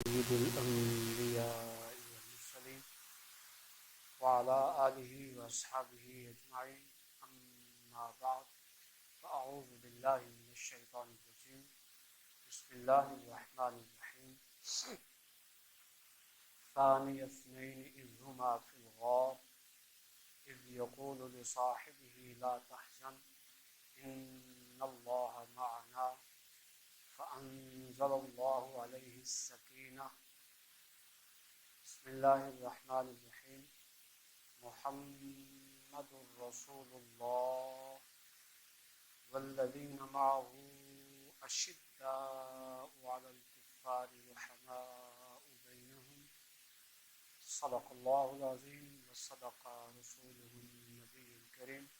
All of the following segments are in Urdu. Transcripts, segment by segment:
سيد الأنبياء والمرسلين وعلى آله وأصحابه أجمعين أما بعد فأعوذ بالله من الشيطان الرجيم بسم الله الرحمن الرحيم ثاني اثنين إذ هما في الغار إذ يقول لصاحبه لا تحزن إن الله معنا فأنزل الله عليه السكينة بسم الله الرحمن الرحيم محمد رسول الله والذين معه أشداء على الكفار رحماء بينهم صدق الله العظيم وصدق رسوله النبي الكريم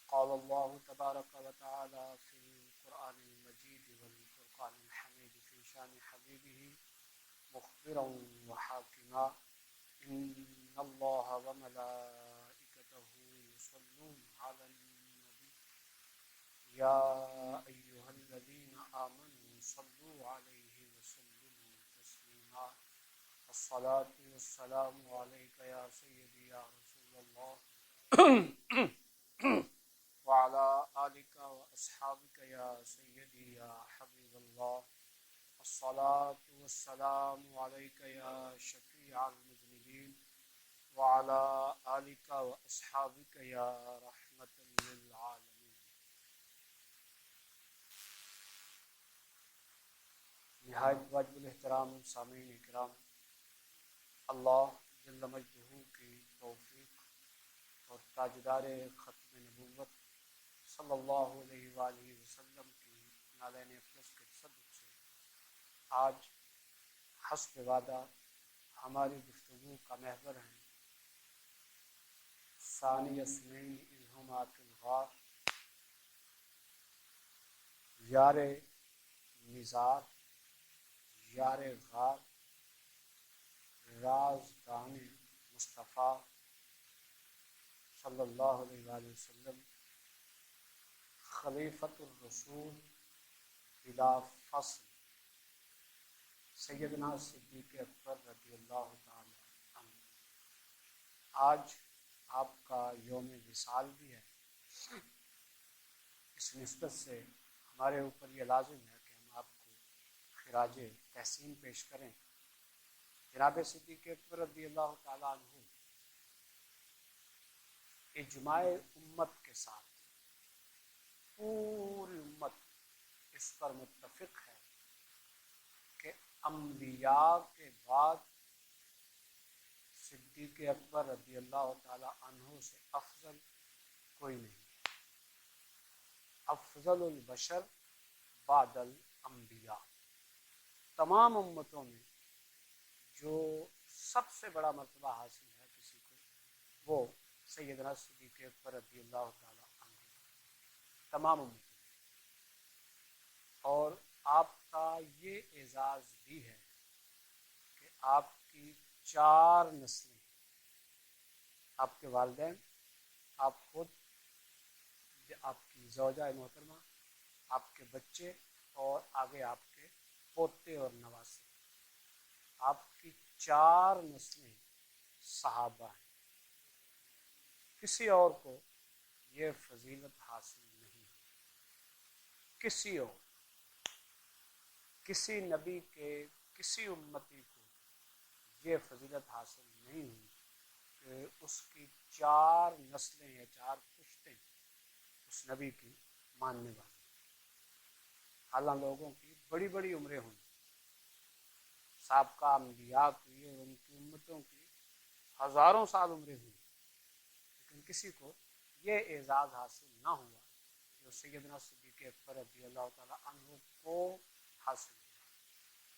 قال الله تبارك وتعالى في القرآن المجيد والفرقان الحميد في شان حبيبه مخبرا وحاكما إن الله وملائكته يصلون على النبي يا أيها الذين آمنوا صلوا عليه وسلموا تسليما الصلاة والسلام عليك يا سيدي يا رسول الله وعلى آلك وأصحابك يا سيدي يا حبيب الله الصلاة والسلام عليك يا شفيع المذنبين وعلى آلك وأصحابك يا رحمة للعالمين. نہایت واجب الاحترام سامعین اکرام، اللہ جل مجدہ کی توفیق اور تاجدار ختم نبوت صلی اللہ علیہ وآلہ وسلم کی نالین اقدس کے تصدق سے آج حسب وعدہ ہماری گفتگو کا محور ہے ثانی اثنین اذ ہما فی الغار، یار نزار، یار غار، رازدان مصطفیٰ صلی اللہ علیہ وآلہ وسلم، خلیفۃ الرسول بلا فصل سیدنا صدیق اکبر رضی اللہ تعالی عنہ۔ آج آپ کا یوم وصال بھی ہے، اس نسبت سے ہمارے اوپر یہ لازم ہے کہ ہم آپ کو خراج تحسین پیش کریں۔ جناب صدیق اکبر رضی اللہ تعالی عنہ اجماع امت کے ساتھ پوری امت اس پر متفق ہے کہ انبیاء کے بعد صدیق اکبر رضی اللہ تعالی عنہ سے افضل کوئی نہیں۔ افضل البشر بعد الانبیاء، تمام امتوں میں جو سب سے بڑا مرتبہ حاصل ہے کسی کو، وہ سیدنا صدیق اکبر رضی اللہ تعالی عنہ، تمام امتوں میں۔ اور آپ کا یہ اعزاز بھی ہے کہ آپ کی 4 نسلیں، آپ کے والدین، آپ خود، آپ کی زوجہ محترمہ، آپ کے بچے اور آگے آپ کے پوتے اور نواسے، آپ کی 4 نسلیں صحابہ ہیں۔ کسی اور کو یہ فضیلت حاصل نہیں ہے، کسی اور، کسی نبی کے کسی امتی کو یہ فضیلت حاصل نہیں ہوئی کہ اس کی 4 نسلیں یا 4 پشتیں اس نبی کی ماننے والی۔ حالانکہ لوگوں کی بڑی بڑی عمریں ہوئی، سابقہ انبیاء کی اور ان کی امتوں کی ہزاروں سال عمریں ہوئی، لیکن کسی کو یہ اعزاز حاصل نہ ہوا جو سیدنا صدیق اکبر رضی اللہ تعالی عنہ کو حاصل ہوا۔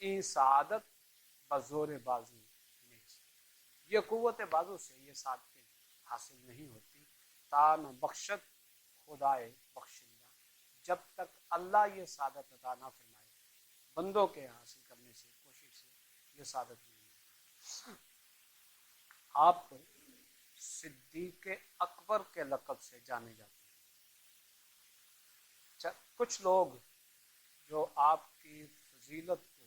این سعادت بزور بازو نیز، یہ قوت بازو سے یہ سعادتیں حاصل نہیں ہوتی تا نہ بخشت خدائے بخشندہ، جب تک اللہ یہ سعادت عطا نہ فرمائے بندوں کے حاصل کرنے سے، کوشش سے یہ سعادت نہیں ہوتی۔ آپ صدیق اکبر کے لقب سے جانے جاتے ہیں۔ کچھ لوگ جو آپ کی فضیلت کو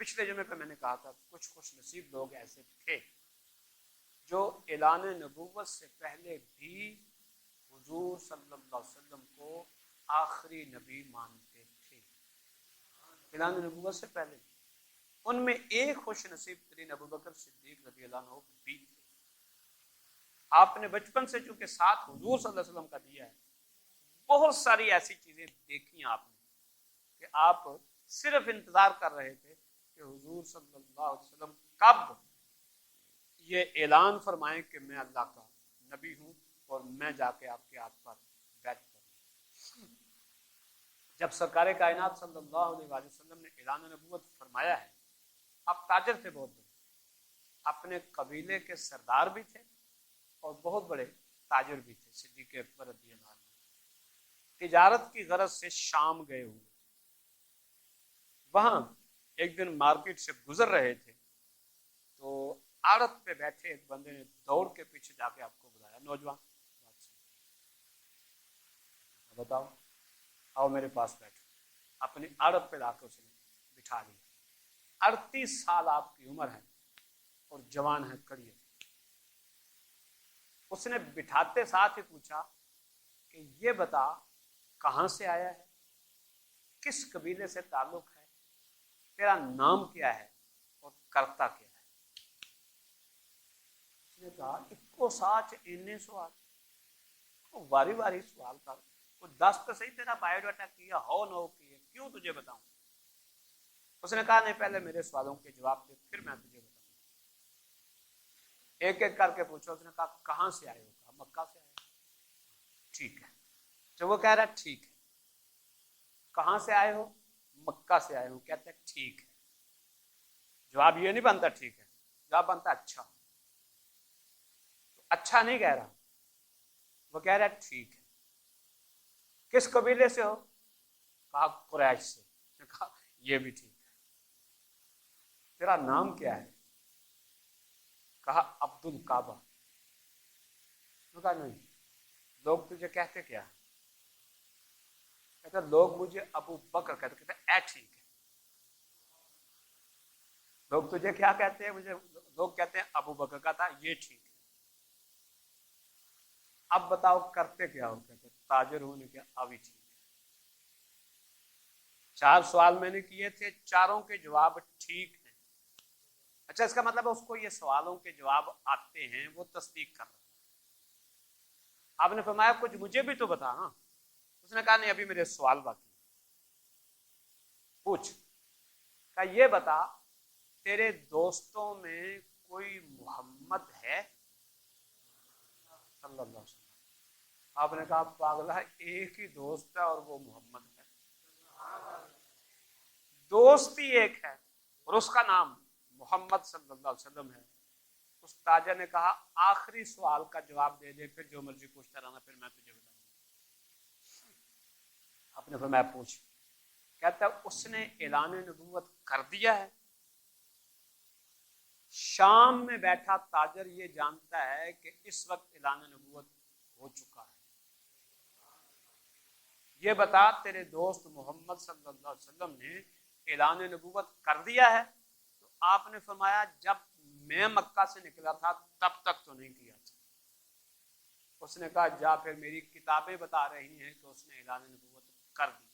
پچھلے جمعے پہ میں نے کہا تھا کچھ خوش نصیب لوگ ایسے تھے جو اعلان نبوت سے پہلے بھی حضور صلی اللہ علیہ وسلم کو آخری نبی مانتے تھے، اعلان نبوت سے پہلے۔ ان میں ایک خوش نصیب ترین ابو بکر صدیق رضی اللہ عنہ بھی تھے۔ آپ نے بچپن سے چونکہ ساتھ حضور صلی اللہ علیہ وسلم کا دیا ہے، بہت ساری ایسی چیزیں دیکھی آپ نے کہ آپ صرف انتظار کر رہے تھے کہ حضور صلی اللہ علیہ وسلم کب یہ اعلان فرمائیں کہ میں اللہ کا نبی ہوں اور میں جا کے آپ کے ہاتھ پر بیعت کروں۔ جب سرکار کائنات صلی اللہ علیہ وسلم نے اعلان نبوت فرمایا ہے، آپ تاجر تھے بہت بڑے، اپنے قبیلے کے سردار بھی تھے اور بہت بڑے تاجر بھی تھے۔ صدیق اکبر رضی اللہ عنہ تجارت کی غرض سے شام گئے ہوئے، وہاں ایک دن مارکیٹ سے گزر رہے تھے تو آڑت پہ بیٹھے ایک بندے نے دوڑ کے پیچھے جا کے آپ کو بلایا، نوجوان بتاؤ آؤ میرے پاس بیٹھو، اپنی آڑت پہ لا کے اسے بٹھا لیا۔ 38 سال آپ کی عمر ہے اور جوان ہے، کڑی ہے۔ اس نے بٹھاتے ساتھ ہی پوچھا کہ یہ بتا کہاں سے آیا ہے، کس قبیلے سے تعلق ہے، تیرا نام کیا ہے اور کرتا کیا ہے۔ اس نے کہا اکو ساتھ اننے سوال، واری واری سوال کر، وہ 10 تو صحیح تیرا بایو ڈاٹا کیا ہو نہ ہو کیا، کیوں تجھے بتاؤں۔ اس نے کہا نہیں پہلے میرے سوالوں کے جواب دے پھر میں تجھے بتاؤں۔ ایک ایک کر کے پوچھا۔ اس نے کہا کہاں سے آئے ہو؟ کہا مکہ سے آئے ہو۔ ٹھیک ہے، جو وہ کہہ رہا ہے ٹھیک ہے، کہاں سے آئے ہو؟ مکہ سے آئے ہو۔ کہتے ہیں ٹھیک ہے۔ جواب یہ نہیں بنتا ٹھیک ہے، جواب بنتا اچھا۔ تو اچھا نہیں کہہ رہا، وہ کہہ رہا ہے ٹھیک ہے۔ کس قبیلے سے ہو؟ کہا قریش سے۔ نے کہا یہ بھی ٹھیک ہے۔ تیرا نام کیا ہے؟ کہا عبد الکعبہ۔ نے کہا نہیں، لوگ تجھے کہتے کیا؟ کہتے لوگ مجھے ابو بکر کہتے، کہتے اے ٹھیک ہے۔ لوگ تجھے کیا کہتے ہیں؟ مجھے لوگ کہتے ہیں ابو بکر کا تھا، یہ ٹھیک ہے۔ اب بتاؤ کرتے کیا ہو؟ کہتے تاجر ہونے کے، ابھی ٹھیک ہے۔ 4 سوال میں نے کیے تھے، چاروں کے جواب ٹھیک ہیں۔ اچھا اس کا مطلب ہے اس کو یہ سوالوں کے جواب آتے ہیں، وہ تصدیق کر رہا ہے۔ آپ نے فرمایا کچھ مجھے بھی تو بتا نا۔ اس نے کہا نہیں ابھی میرے سوال باقی۔ پوچھ۔ کہا یہ بتا تیرے دوستوں میں کوئی محمد ہے؟ صلی اللہ علیہ وسلم۔ آپ نے کہا پاگلا ایک ہی دوست ہے اور وہ محمد ہے۔ دوست ہی ایک ہے اور اس کا نام محمد صلی اللہ علیہ وسلم ہے۔ اس تاجر نے کہا آخری سوال کا جواب دے دے، پھر جو مرضی پوچھتا رہنا، پھر میں تجھے بتاؤں۔ آپ نے فرمایا پوچھ۔ کہتا ہے اس نے اعلان نبوت کر دیا ہے۔ شام میں بیٹھا تاجر یہ جانتا ہے کہ اس وقت اعلان نبوت ہو چکا ہے۔ یہ بتا تیرے دوست محمد صلی اللہ علیہ وسلم نے اعلان نبوت کر دیا ہے؟ تو آپ نے فرمایا جب میں مکہ سے نکلا تھا تب تک تو نہیں کیا تھا۔ اس نے کہا جا پھر میری کتابیں بتا رہی ہیں کہ اس نے اعلان نبوت کر دیا۔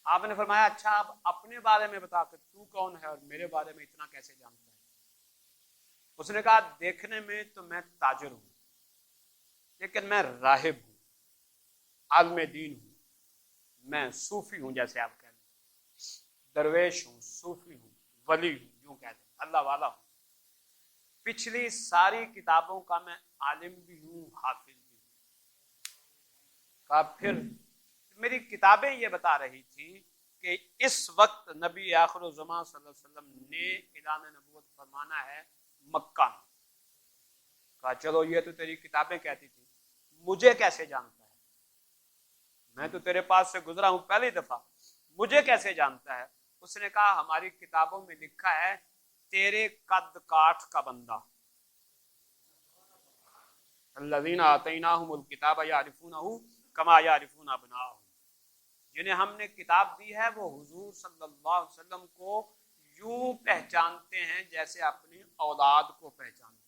آپ نے فرمایا اچھا اب اپنے بارے میں بتا کہ تو کون ہے اور میرے بارے میں اتنا کیسے جانتا ہے؟ اس نے کہا دیکھنے میں تو میں تاجر ہوں لیکن میں راہب ہوں، عالم دین ہوں، میں صوفی ہوں، جیسے آپ کہہ لیں درویش ہوں، صوفی ہوں، ولی ہوں، یوں کہہ لیں اللہ والا ہوں۔ پچھلی ساری کتابوں کا میں عالم بھی ہوں، حافظ بھی ہوں۔ کہا پھر میری کتابیں یہ بتا رہی تھی کہ اس وقت نبی آخر الزمان صلی اللہ علیہ وسلم نے اعلان نبوت فرمانا ہے مکہ میں۔ کہا چلو یہ تو تیری کتابیں کہتی تھی، مجھے کیسے جانتا ہے؟ میں تو تیرے پاس سے گزرا ہوں پہلی دفعہ، مجھے کیسے جانتا ہے؟ اس نے کہا ہماری کتابوں میں لکھا ہے تیرے قد کاٹ کا بندہ، الذین آتیناہم الکتاب یعرفونہ کما یعرفون ابناءہم، جنہیں ہم نے کتاب دی ہے وہ حضور صلی اللہ علیہ وسلم کو یوں پہچانتے ہیں جیسے اپنی اولاد کو پہچانتے ہیں،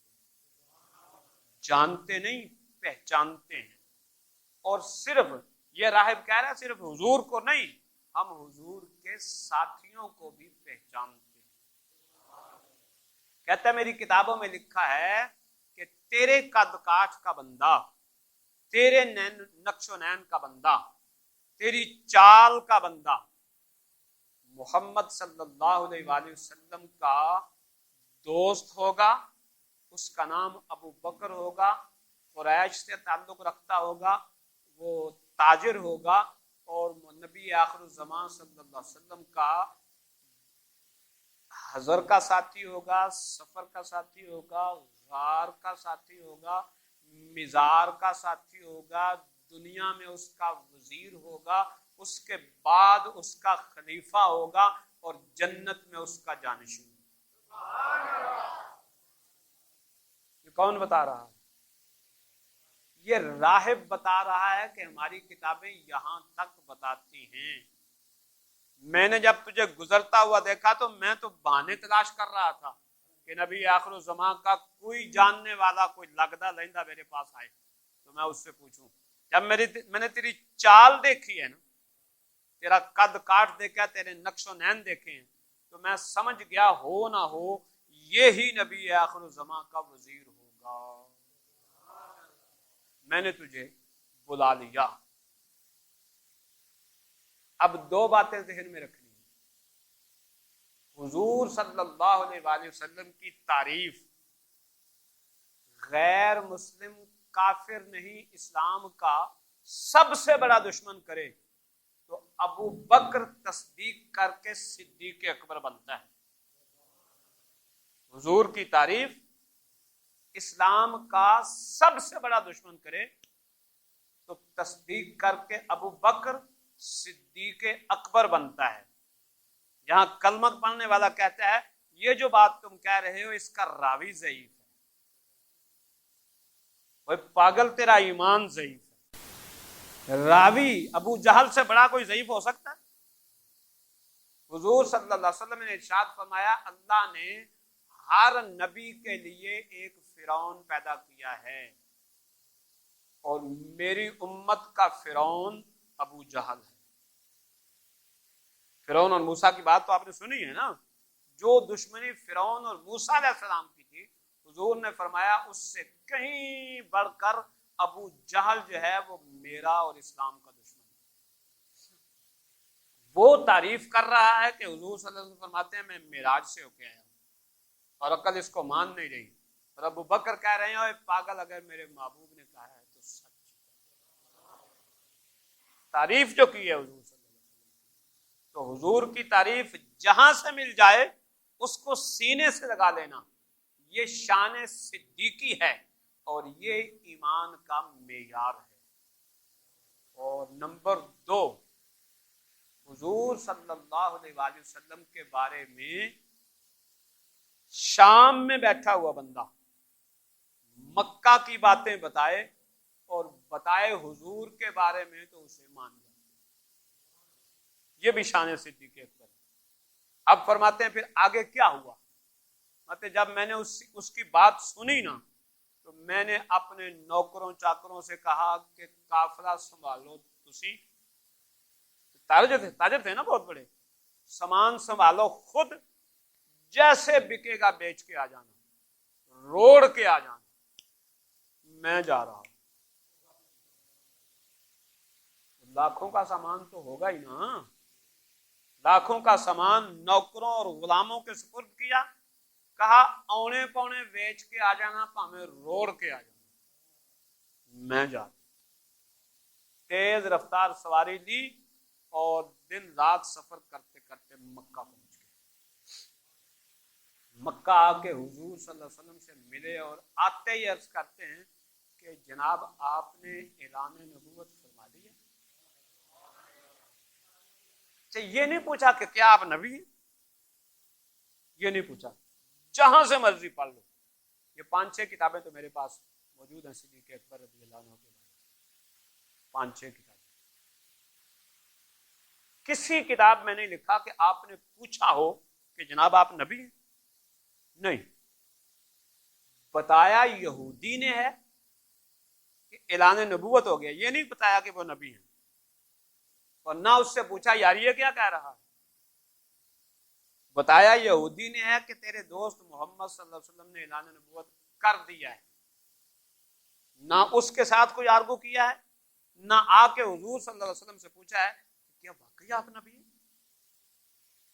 جانتے نہیں پہچانتے ہیں۔ اور صرف یہ راہب کہہ رہا ہے صرف حضور کو نہیں، ہم حضور کے ساتھیوں کو بھی پہچانتے ہیں۔ کہتا ہے میری کتابوں میں لکھا ہے کہ تیرے قد کاٹ کا بندہ، تیرے نقش و نین کا بندہ، تیری چال کا بندہ محمد صلی اللہ علیہ وآلہ وسلم کا دوست ہوگا، اس کا نام ابو بکر ہوگا، قریش سے تعلق رکھتا ہوگا، وہ تاجر ہوگا، اور نبی آخر الزمان صلی اللہ علیہ وسلم کا حضر کا ساتھی ہوگا، سفر کا ساتھی ہوگا، غار کا ساتھی ہوگا، مزار کا ساتھی ہوگا، دنیا میں اس کا وزیر ہوگا، اس کے بعد اس کا خلیفہ ہوگا، اور جنت میں اس کا جانشین ہوگا۔ یہ کون بتا رہا ہے؟ یہ راہب بتا رہا ہے کہ ہماری کتابیں یہاں تک بتاتی ہیں۔ میں نے جب تجھے گزرتا ہوا دیکھا تو میں تو بہانے تلاش کر رہا تھا کہ نبی آخر الزمان کا کوئی جاننے والا، کوئی لگدا لہندا میرے پاس آئے تو میں اس سے پوچھوں۔ جب میں نے تیری چال دیکھی ہے نا، تیرا قد کاٹ دیکھا، تیرے نقش و نین دیکھے ہیں، تو میں سمجھ گیا ہو نہ ہو یہی نبی آخر الزمان کا وزیر ہوگا، میں نے تجھے بلا لیا۔ اب دو باتیں ذہن میں رکھنی ہیں۔ حضور صلی اللہ علیہ وآلہ وسلم کی تعریف غیر مسلم کافر نہیں، اسلام کا سب سے بڑا دشمن کرے تو ابو بکر تصدیق کر کے صدیق اکبر بنتا ہے۔ حضور کی تعریف اسلام کا سب سے بڑا دشمن کرے تو تصدیق کر کے ابو بکر صدیق اکبر بنتا ہے۔ یہاں کلمہ پڑھنے والا کہتا ہے یہ جو بات تم کہہ رہے ہو اس کا راوی ضعیف ہے۔ وہ پاگل، تیرا ایمان ضعیف ہے۔ راوی ابو جہل سے بڑا کوئی ضعیف ہو سکتا ہے؟ حضور صلی اللہ علیہ وسلم نے ارشاد فرمایا اللہ نے ہر نبی کے لیے ایک فرعون پیدا کیا ہے، اور میری امت کا فرعون ابو جہل ہے۔ فرعون اور موسیٰ کی بات تو آپ نے سنی ہے نا، جو دشمنی فرعون اور موسیٰ علیہ السلام کی تھی، حضور نے فرمایا اس سے کہیں بڑھ کر ابو جہل جو ہے وہ میرا اور اسلام کا دشمن ہے۔ وہ تعریف کر رہا ہے کہ حضور صلی اللہ علیہ وسلم فرماتے ہیں میں معراج سے ہو کے آیا ہوں، اور عقل اس کو مان نہیں رہی، اور ابو بکر کہہ رہے ہیں پاگل، اگر میرے محبوب نے کہا ہے تو سچ۔ تعریف جو کی ہے حضور صلی اللہ علیہ وسلم، تو حضور کی تعریف جہاں سے مل جائے اس کو سینے سے لگا لینا، یہ شان صدیقی ہے اور یہ ایمان کا معیار ہے۔ اور نمبر دو، حضور صلی اللہ علیہ وآلہ وسلم کے بارے میں شام میں بیٹھا ہوا بندہ مکہ کی باتیں بتائے اور بتائے حضور کے بارے میں تو اسے مان جائے، یہ بھی شان صدیق اکبر ہے۔ اب فرماتے ہیں پھر آگے کیا ہوا؟ مطلب جب میں نے اس کی بات سنی نا تو میں نے اپنے نوکروں چاکروں سے کہا کہ قافلہ سنبھالو، تسی تاجر تھے نا بہت بڑے، سامان سنبھالو، خود جیسے بکے گا بیچ کے آ جانا، روڑ کے آ جانا، میں جا رہا ہوں۔ لاکھوں کا سامان تو ہوگا ہی نا، لاکھوں کا سامان نوکروں اور غلاموں کے سپرد کیا، کہا اونے پونے بیچ کے آ جانا، پامیں روڑ کے آ جانا، میں جا رہا ہوں۔ تیز رفتار سواری لی اور دن رات سفر کرتے کرتے مکہ پہنچ گئے۔ مکہ آ کے حضور صلی اللہ علیہ وسلم سے ملے اور آتے ہی عرض کرتے ہیں کہ جناب آپ نے اعلان نبوت فرما دیا۔ یہ نہیں پوچھا کہ کیا آپ نبی ہیں، یہ نہیں پوچھا، جہاں سے مرضی پڑھ لو، یہ 5-6 کتابیں تو میرے پاس موجود ہیں صدیق اکبر رضی اللہ عنہ کے بارے میں، 5-6 کتابیں۔ کسی کتاب میں نہیں لکھا کہ آپ نے پوچھا ہو کہ جناب آپ نبی ہیں، نہیں بتایا یہودی نے ہے کہ اعلان نبوت ہو گیا، یہ نہیں بتایا کہ وہ نبی ہیں، اور نہ اس سے پوچھا یار یہ کیا کہہ رہا ہے۔ بتایا یہودی نے ہے کہ تیرے دوست محمد صلی اللہ علیہ وسلم نے اعلان نبوت کر دیا ہے، نہ اس کے ساتھ کوئی آرگو کیا ہے، نہ آ کے حضور صلی اللہ علیہ وسلم سے پوچھا ہے کہ کیا واقعی آپ نبی ہیں؟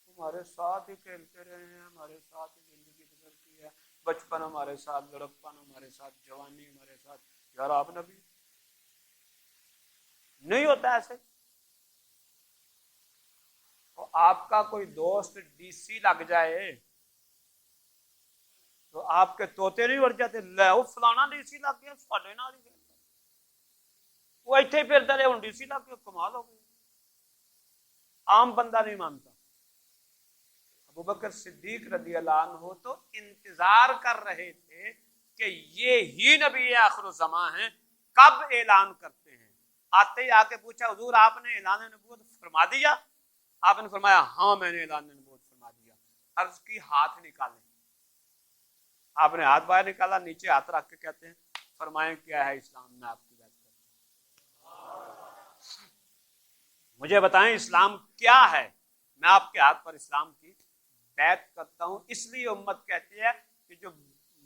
ہمارے ساتھ ہی کھیلتے رہے ہیں، ہمارے ساتھ ہی زندگی گزر کی ہے، بچپن ہمارے ساتھ، لڑکپن ہمارے ساتھ، جوانی ہمارے ساتھ، یار آپ نبی نہیں ہوتا ایسے۔ تو آپ کا کوئی دوست ڈی سی لگ جائے تو آپ کے طوطے نہیں اڑ جاتے، لے وہ فلانا ڈی سی لگ گیا ساڈے نال ہی، وہ ایتھے ہی پھردا رہے، ہن ڈی سی لگ گیا، کمال ہو گئی۔ عام بندہ نہیں مانتا۔ ابو بکر صدیق رضی اللہ عنہ تو انتظار کر رہے تھے کہ یہ ہی نبی آخر الزمان ہیں، کب اعلان کرتے ہیں۔ آتے ہی آ کے پوچھا حضور آپ نے اعلان نبوت فرما دیا؟ آپ نے فرمایا ہاں میں نے اعلان نبوت فرما دیا۔ عرض کی ہاتھ نکالیں۔ آپ نے ہاتھ باہر نکالا، نیچے ہاتھ رکھ کے کہتے ہیں فرمائیں کیا ہے اسلام، میں آپ کی بیعت کرتا ہوں، مجھے بتائیں اسلام کیا ہے، میں آپ کے ہاتھ پر اسلام کی بیعت کرتا ہوں۔ اس لیے امت کہتی ہے کہ جو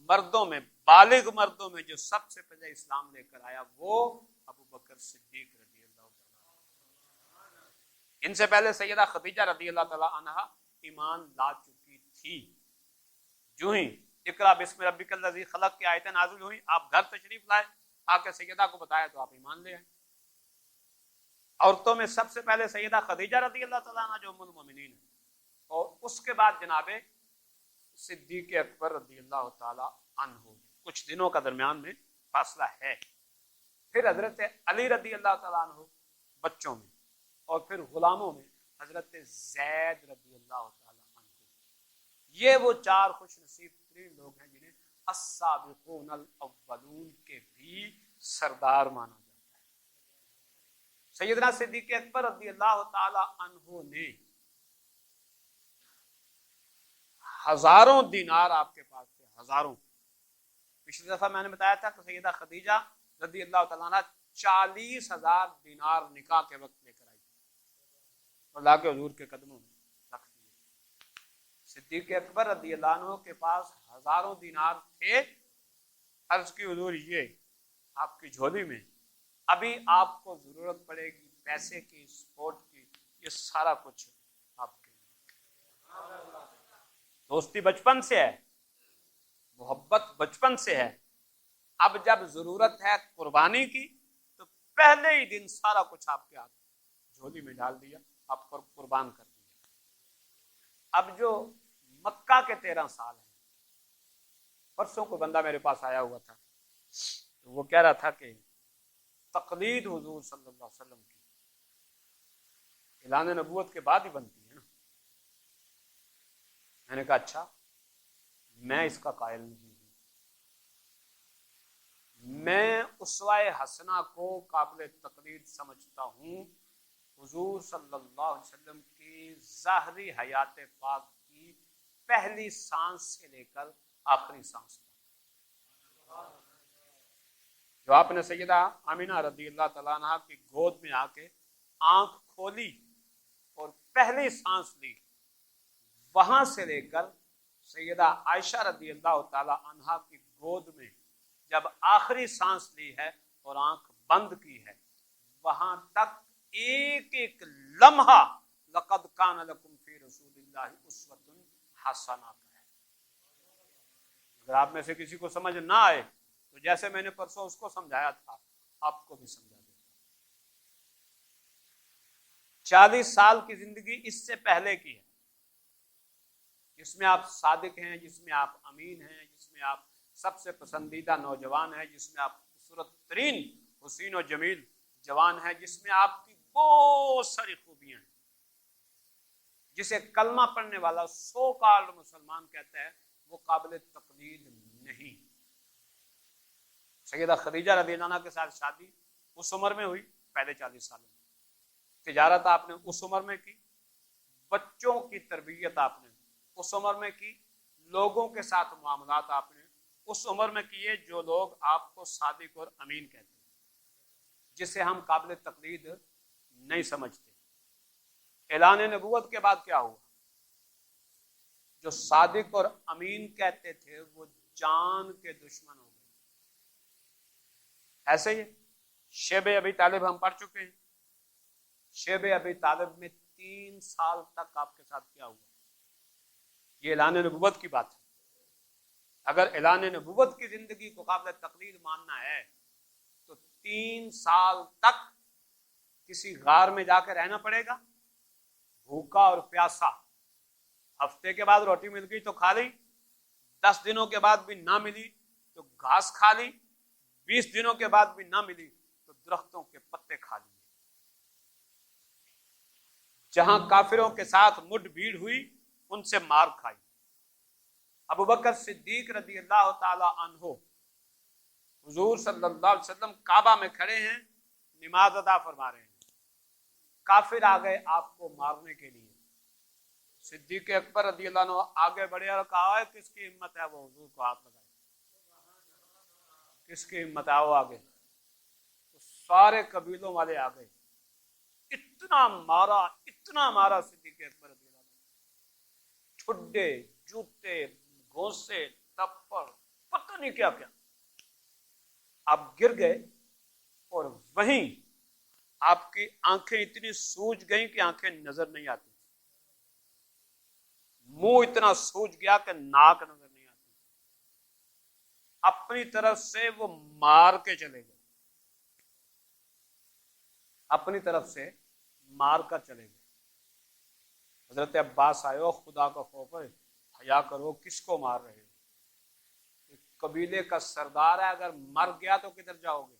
مردوں میں، بالغ مردوں میں جو سب سے پہلے اسلام لے کر آیا وہ ابو بکر صدیق رضی اللہ تعالیٰ، ان سے پہلے سیدہ خدیجہ رضی اللہ تعالیٰ عنہا ایمان لا چکی تھی۔ جو ہی اقرا بسم ربک الذی خلق کی آیتیں نازل ہوئی، آپ گھر تشریف لائے، آ کے سیدہ کو بتایا تو آپ ایمان لے آئے۔ عورتوں میں سب سے پہلے سیدہ خدیجہ رضی اللہ تعالیٰ عنہ جو ام المومنین ہے، اور اس کے بعد جناب صدیق اکبر رضی اللہ تعالیٰ عنہ، کچھ دنوں کا درمیان میں فاصلہ ہے۔ پھر حضرت علی رضی اللہ تعالیٰ عنہ بچوں میں، اور پھر غلاموں میں حضرت زید رضی اللہ تعالیٰ عنہ۔ یہ وہ چار خوش نصیب ترین لوگ ہیں جنہیں السابقون الاولون کے بھی سردار مانا جاتا ہے۔ سیدنا صدیق اکبر رضی اللہ تعالیٰ عنہ نے ہزاروں دینار آپ کے پاس تھے، ہزاروں۔ پچھلی دفعہ میں نے بتایا تھا کہ سیدہ خدیجہ رضی اللہ تعالیٰ عنہ 40,000 دینار نکاح کے وقت لے کر آئی اور لا کے حضور کے قدموں میں رکھ دیے۔ صدیق اکبر رضی اللہ عنہ کے پاس ہزاروں دینار تھے۔ عرض کی حضور یہ آپ کی جھولی میں، ابھی آپ کو ضرورت پڑے گی پیسے کی، سپورٹ کی، یہ سارا کچھ آپ کے لیے۔ دوستی بچپن سے ہے، محبت بچپن سے ہے، اب جب ضرورت ہے قربانی کی تو پہلے ہی دن سارا کچھ آپ کے ہاتھ جھولی میں ڈال دیا، آپ کو قربان کر دیا۔ اب جو مکہ کے 13 سال ہیں، پرسوں کو بندہ میرے پاس آیا ہوا تھا تو وہ کہہ رہا تھا کہ تقلید حضور صلی اللہ علیہ وسلم کی اعلان نبوت کے بعد ہی بنتی ہے نا۔ میں نے کہا اچھا، میں اس کا قائل نہیں ہوں، میں اسوہ حسنہ کو قابل تقلید سمجھتا ہوں حضور صلی اللہ علیہ وسلم کی ظاہری حیات پاک کی پہلی سانس سے لے کر آخری سانس تک، جو آپ نے سیدہ آمینہ رضی اللہ تعالیٰ عنہ کی گود میں آ کے آنکھ کھولی اور پہلی سانس لی، وہاں سے لے کر سیدہ عائشہ رضی اللہ تعالیٰ عنہ کی گود میں جب آخری سانس لی ہے اور آنکھ بند کی ہے، وہاں تک ایک ایک لمحہ لقد کان لکم فی رسول اللہ اسوۃ حسنہ کا ہے۔ اگر آپ میں سے کسی کو سمجھ نہ آئے تو جیسے میں نے پرسوں اس کو سمجھایا تھا آپ کو بھی سمجھا دیتا۔ 40 سال کی زندگی اس سے پہلے کی ہے، جس میں آپ صادق ہیں، جس میں آپ امین ہیں، جس میں آپ سب سے پسندیدہ نوجوان ہیں، جس میں آپ خوبصورت ترین حسین و جمیل جوان ہیں، جس میں آپ کی بہت ساری خوبیاں ہیں، جسے کلمہ پڑھنے والا سو کال مسلمان کہتا ہے وہ قابل تقلید نہیں۔ سیدہ خدیجہ رضی اللہ عنہا کے ساتھ شادی اس عمر میں ہوئی، پہلے 40 سالوں میں تجارت آپ نے اس عمر میں کی، بچوں کی تربیت آپ نے اس عمر میں کی، لوگوں کے ساتھ معاملات آپ نے اس عمر میں کیے جو لوگ آپ کو صادق اور امین کہتے ہیں، جسے ہم قابل تقلید نہیں سمجھتے۔ اعلان نبوت کے بعد کیا ہوا؟ جو صادق اور امین کہتے تھے وہ جان کے دشمن ہو گئے۔ ایسے ہی شیب ابی طالب ہم پڑھ چکے ہیں، شیب ابی طالب میں 3 سال تک آپ کے ساتھ کیا ہوا؟ یہ اعلان نبوت کی بات ہے۔ اگر اعلان نبوت کی زندگی کو قابل تقلید ماننا ہے تو 3 سال تک کسی غار میں جا کے رہنا پڑے گا، بھوکا اور پیاسا۔ ہفتے کے بعد روٹی مل گئی تو کھا لی، 10 دنوں کے بعد بھی نہ ملی تو گھاس کھا لی، 20 دنوں کے بعد بھی نہ ملی تو درختوں کے پتے کھا لیے۔ جہاں کافروں کے ساتھ مڈ بھیڑ ہوئی ان سے مار کھائی۔ ابوبکر صدیق رضی اللہ تعالی عنہ حضور صلی اللہ علیہ وسلم کعبہ میں کھڑے ہیں، نماز ادا فرما رہے ہیں، کافر آ گئے آپ کو مارنے کے لیے۔ صدیق اکبر رضی اللہ عنہ آگے بڑھے اور کہا ہے کس کی ہمت ہے وہ حضور کو ہاتھ لگائے، کس کی ہمت ہے وہ آگے؟ تو سارے قبیلوں والے آ گئے، اتنا مارا صدیق اکبر رضی اللہ عنہ، ٹھڈے، جوتے، گھونسے، تپڑ، پتہ نہیں کیا کیا۔ آپ گر گئے اور وہیں آپ کی آنکھیں اتنی سوج گئیں کہ آنکھیں نظر نہیں آتی، منہ اتنا سوج گیا کہ ناک نظر نہیں آتی۔ اپنی طرف سے وہ مار کے چلے گئے، اپنی طرف سے مار کر چلے گئے۔ حضرت عباس آئے، ہو خدا کا خوف ہے، حیا کرو، کس کو مار رہے ہو؟ ایک قبیلے کا سردار ہے، اگر مر گیا تو کدھر جاؤ گے؟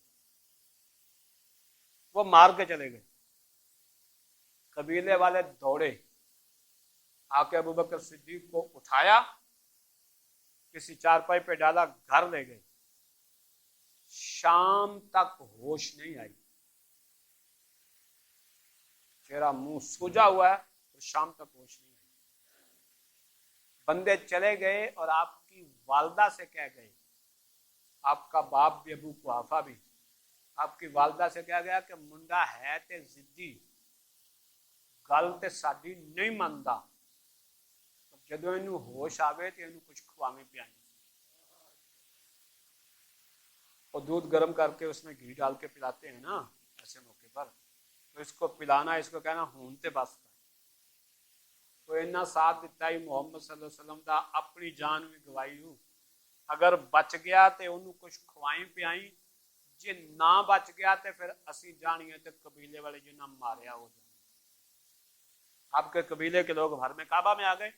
وہ مار کے چلے گئے۔ قبیلے والے دوڑے، آ کے ابوبکر صدیق کو اٹھایا، کسی چارپائی پہ ڈالا، گھر لے گئے۔ شام تک ہوش نہیں آئی، چہرہ منہ سوجا ہوا ہے اور شام تک ہوش نہیں آئی۔ بندے چلے گئے اور آپ کی والدہ سے کہہ گئے، آپ کا باپ بھی ابو قحافہ بھی، آپ کی والدہ سے کہا گیا کہ منڈا ہے تے ضدی، گل تے ساڈی نہیں مندا، جدو اینو ہوش آوے تے اینو کچھ کھواویں پیائیں، اور دودھ گرم کر کے اس میں گھی ڈال کے پلاتے ہیں نا ایسے موقع پر، تو اس کو پلانا، اس کو کہنا ہون تے بس کر۔ تو اینا ساتھ دیتا ہی محمد صلی اللہ علیہ وسلم دا، اپنی جان بھی گوائی ہوں، اگر بچ گیا تے انہوں کچھ کھوائیں پیائیں، جی نہ بچ گیا تے پھر اسی جانیے تے قبیلے والے جنہ ماریا ہو جائے۔ آپ کے قبیلے کے لوگ گھر میں کعبہ میں آ گئے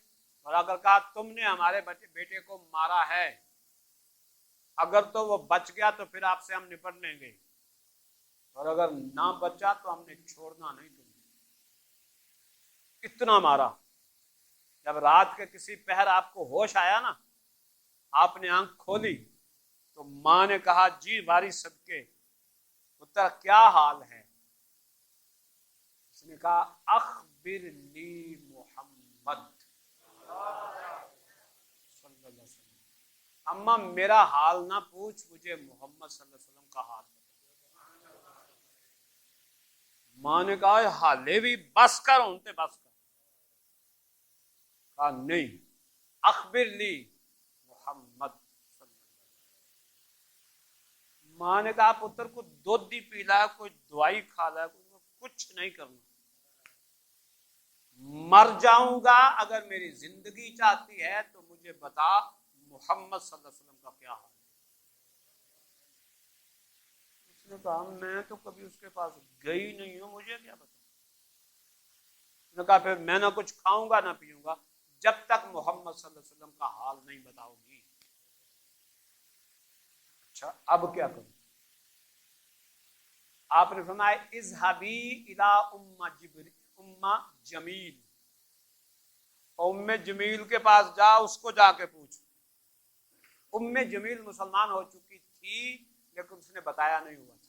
اور اگر کہا تم نے ہمارے بیٹے کو مارا ہے، اگر تو وہ بچ گیا تو پھر آپ سے ہم نپٹ لیں گے، اور اگر نہ بچا تو ہم نے چھوڑنا نہیں تمہیں۔ اتنا مارا۔ جب رات کے کسی پہر آپ کو ہوش آیا نا، آپ نے آنکھ کھولی تو ماں نے کہا جی وارث صدقے پتر کیا حال ہے؟ اس نے کہا اخبر لی محمد صلی اللہ علیہ وسلم، اما میرا حال نہ پوچھ، مجھے محمد صلی اللہ علیہ وسلم کا حال بتا۔ ماں نے کہا حالے بھی بس کر، ہونتے بس کر۔ کہا نہیں، اخبر لی محمد صلی اللہ علیہ وسلم۔ ماں نے کہا پتر کو دودھ ہی پیلا ہے، کوئی دوائی کھا لا ہے، کچھ نہیں کرنا، مر جاؤں گا، اگر میری زندگی چاہتی ہے تو مجھے بتا محمد صلی اللہ علیہ وسلم کا کیا حال ہے۔ اس نے کہا میں تو کبھی اس کے پاس گئی نہیں ہوں، مجھے کیا پتا۔ اس نے کہا پھر میں نہ کچھ کھاؤں گا نہ پیوں گا جب تک محمد صلی اللہ علیہ وسلم کا حال نہیں بتاؤ گی۔ اچھا اب کیا کروں؟ آپ نے فرمایا اذهبی الی ام جمیل، ام جمیل کے پاس جا، اس کو جا کے پوچھ۔ ام جمیل مسلمان ہو چکی تھی لیکن اس نے بتایا نہیں ہوا تھا۔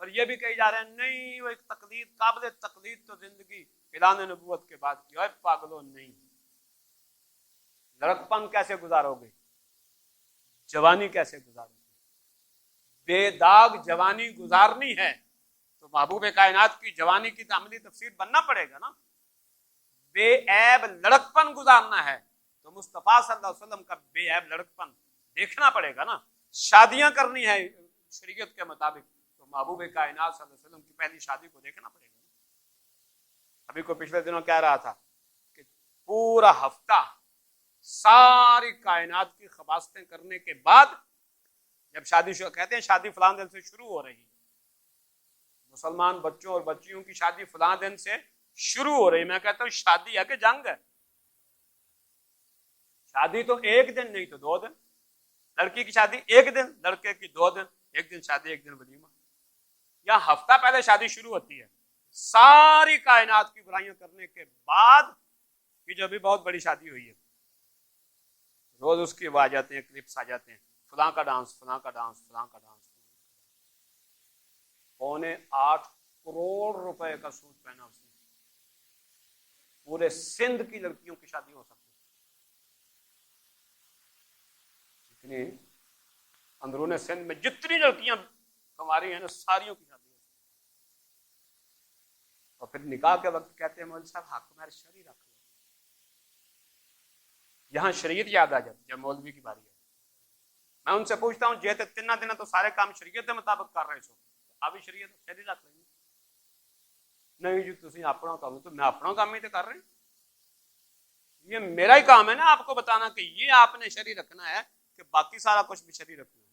اور یہ بھی کہی جا رہے ہیں نہیں وہ ایک تقلید قابل تقلید تو زندگی اعلان نبوت کے بعد کی ہے پاگلوں نہیں. لڑکپن کیسے گزارو گے, جوانی کیسے گزارو گے؟ بے داغ جوانی گزارنی ہے تو محبوب کائنات کی جوانی کی عملی تفسیر بننا پڑے گا نا. بے عیب لڑکپن گزارنا ہے تو مصطفیٰ صلی اللہ علیہ وسلم کا بے عیب لڑکپن دیکھنا پڑے گا نا. شادیاں کرنی ہے شریعت کے مطابق تو محبوب کائنات صلی اللہ علیہ وسلم کی پہلی شادی کو دیکھنا پڑے گا. ابھی کو پچھلے دنوں کہہ رہا تھا کہ پورا ہفتہ ساری کائنات کی خباستیں کرنے کے بعد جب شادی کہتے ہیں شادی فلاں دن سے شروع ہو رہی ہے, مسلمان بچوں اور بچیوں کی شادی فلاں دن سے شروع ہو رہی. میں کہتا ہوں شادی ہے کہ جنگ ہے؟ شادی تو ایک دن نہیں تو 2 دن. لڑکی کی شادی ایک دن, لڑکے کی 2 دن, ایک دن شادی ایک دن ولیمہ. یا ہفتہ پہلے شادی شروع ہوتی ہے ساری کائنات کی برائیاں کرنے کے بعد کہ جو بھی بہت بڑی شادی ہوئی ہے روز اس کی وہ آ جاتے ہیں کلپس آ جاتے ہیں فلاں کا ڈانس فلاں کا ڈانس فلاں کا ڈانس. 8.25 کروڑ روپے کا سوٹ پہنا اس نے. پورے سندھ کی لڑکیوں کی شادی ہو سکتی جتنی اندرون سندھ میں جتنی لڑکیاں کماری ہیں نا ساریوں کی شادی ہو سکتی. اور پھر نکاح کے وقت کہتے ہیں مولوی صاحب حق میں شرعی رکھ لو. یہاں شریعت یاد آ جاتی جب مولوی کی باری ہے. میں ان سے پوچھتا ہوں جے تین دن تو سارے کام شریعت کے مطابق کر رہے سو ابھی شریعت شریعت رکھ لیں گے. نہیں جی تم اپنا کام تو میں اپنا کام ہی تو کر رہے ہیں. یہ میرا ہی کام ہے نا آپ کو بتانا کہ یہ آپ نے شرعی رکھنا ہے کہ باقی سارا کچھ بھی شرعی رکھنا ہے.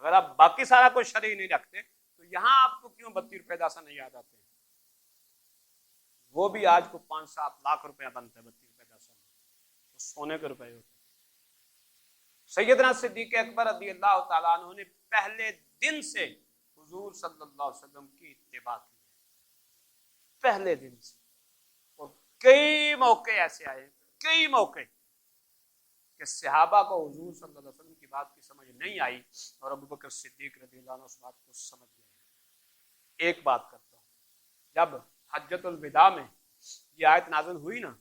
اگر آپ باقی سارا کچھ شرعی نہیں رکھتے تو یہاں آپ کو کیوں 32 روپے داسا نہیں یاد آتے ہیں؟ وہ بھی آج کو 5-7 لاکھ روپیہ بنتا ہے 32 روپے داسا تو سونے کے روپے ہوتے. سیدنا صدیق اکبر رضی اللہ تعالیٰ عنہ نے پہلے دن سے حضور صلی اللہ علیہ وسلم کی اتباع کی ہے. پہلے دن سے. اور کئی موقع ایسے آئے کئی موقع کہ صحابہ کو حضور صلی اللہ علیہ وسلم کی بات کی سمجھ نہیں آئی اور ابو بکر صدیق رضی اللہ عنہ اس بات کو سمجھ گئے. ایک بات کرتا ہوں, جب حجۃ الوداع میں یہ آیت نازل ہوئی نا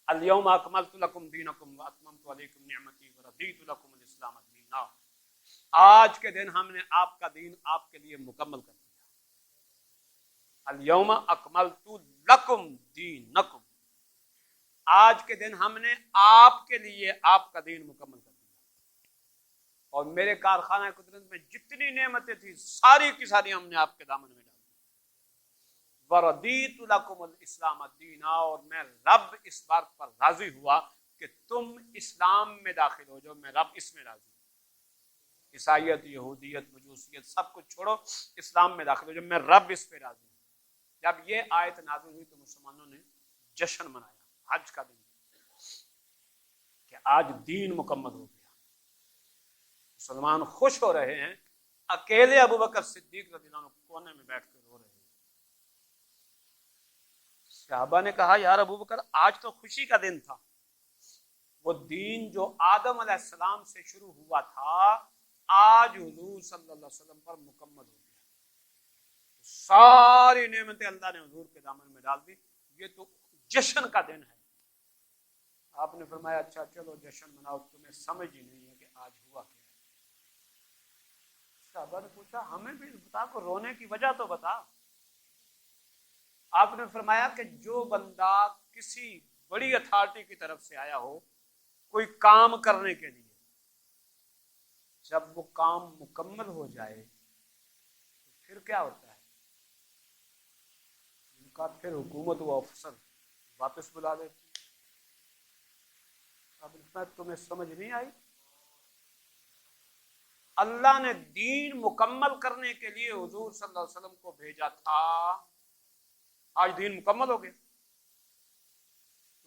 الیوم اکملت لکم دینکم واتممت علیکم نعمتی ورضیت لکم الاسلام دینا, آج کے دن ہم نے آپ کا دین آپ کے لیے مکمل کر دیا. الیوم اکملت لکم دینکم, آج کے دن ہم نے آپ کے لیے آپ کا دین مکمل کر دیا. اور میرے کارخانہ قدرت میں جتنی نعمتیں تھیں ساری کی ساری ہم نے آپ کے دامن میں ڈال دی. وَرَضِيتُ لَكُمُ الْإِسْلَامَ دِينًا, اور میں رب اس بات پر راضی ہوا کہ تم اسلام میں داخل ہو جاؤ. میں رب اس میں راضی ہوں. عیسائیت یہودیت مجوسیت سب کچھ چھوڑو اسلام میں داخل ہو جاؤ. میں رب اس پہ راضی ہوں. جب یہ آیت نازل ہوئی تو مسلمانوں نے جشن منایا حج کا دن کہ آج دین مکمل ہو گیا. مسلمان خوش ہو رہے ہیں. اکیلے ابو بکر صدیق رضی اللہ عنہ کونے میں بیٹھ کر رو رہے ہیں. صحابہ نے کہا یار ابو بکر آج تو خوشی کا دن تھا. وہ دین جو آدم علیہ السلام سے شروع ہوا تھا آج حضور صلی اللہ علیہ وسلم پر مکمل ہو گیا. ساری نعمتیں اللہ نے حضور کے دامن میں ڈال دی. یہ تو جشن کا دن ہے. آپ نے فرمایا اچھا چلو جشن مناؤ, تمہیں سمجھ ہی نہیں ہے کہ آج ہوا کیا ہے. صحابہ نے پوچھا ہمیں بھی بتا کو رونے کی وجہ تو بتا. آپ نے فرمایا کہ جو بندہ کسی بڑی اتھارٹی کی طرف سے آیا ہو کوئی کام کرنے کے لیے, جب وہ کام مکمل ہو جائے تو پھر کیا ہوتا ہے؟ ان کا پھر حکومت و افسر واپس بلا لیتی. اب تمہیں سمجھ نہیں آئی؟ اللہ نے دین مکمل کرنے کے لیے حضور صلی اللہ علیہ وسلم کو بھیجا تھا. آج دین مکمل ہو گیا.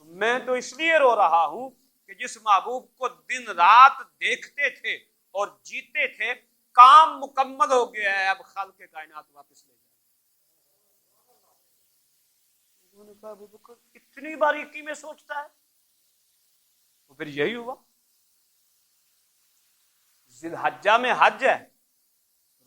میں تو اس لیے رو رہا ہوں کہ جس محبوب کو دن رات دیکھتے تھے اور جیتے تھے کام مکمل ہو گیا ہے. اب خالق کائنات واپس لے جائے. انہوں نے کہا ابو بکر اتنی باریکی میں سوچتا ہے. تو پھر یہی ہوا. ذی الحجہ میں حج ہے,